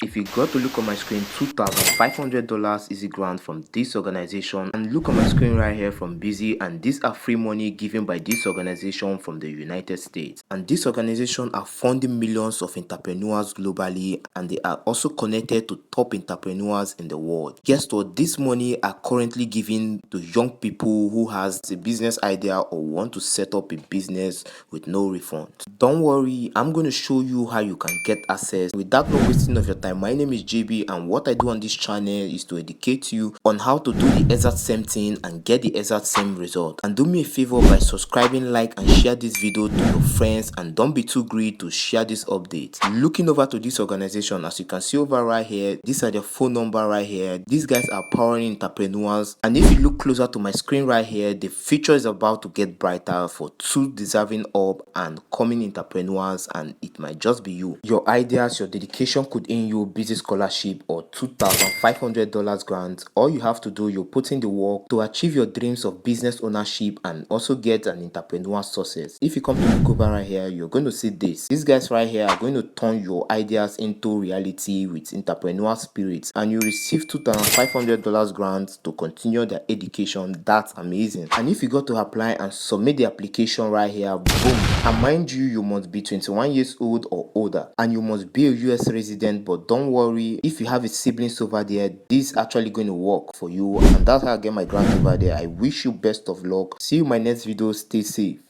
If you got to look on my screen, $2,500 is a grant from this organization, and look on my screen right here from bizee, and these are free money given by this organization from the United States. And this organization are funding millions of entrepreneurs globally, and they are also connected to top entrepreneurs in the world. Guess what? This money are currently given to young people who has a business idea or want to set up a business with no refund. Don't worry, I'm going to show you how you can get access without no wasting of your time. My name is JB, and what I do on this channel is to educate you on how to do the exact same thing and get the exact same result. And do me a favor by subscribing, like, and share this video to your friends, and don't be too greedy to share this update. Looking over to this organization, as you can see over right here, these are their phone number right here. These guys are powering entrepreneurs, and if you look closer to my screen right here, the future is about to get brighter for two deserving up and coming entrepreneurs, and it might just be you. Your ideas, your dedication could earn you bizee scholarship or $2,500 grant. All you have to do, you put in the work to achieve your dreams of business ownership and also get an entrepreneur success. If you come to look over right here, you're going to see this. These guys right here are going to turn your ideas into reality with entrepreneur spirits, and you receive $2,500 grant to continue their education. That's amazing. And if you go to apply and submit the application right here, boom. And mind you, you must be 21 years old or older, and you must be a US resident. But don't worry, if you have a siblings over there, this is actually going to work for you, and that's how I get my grant over there. I wish you best of luck. See you in my next video. Stay safe.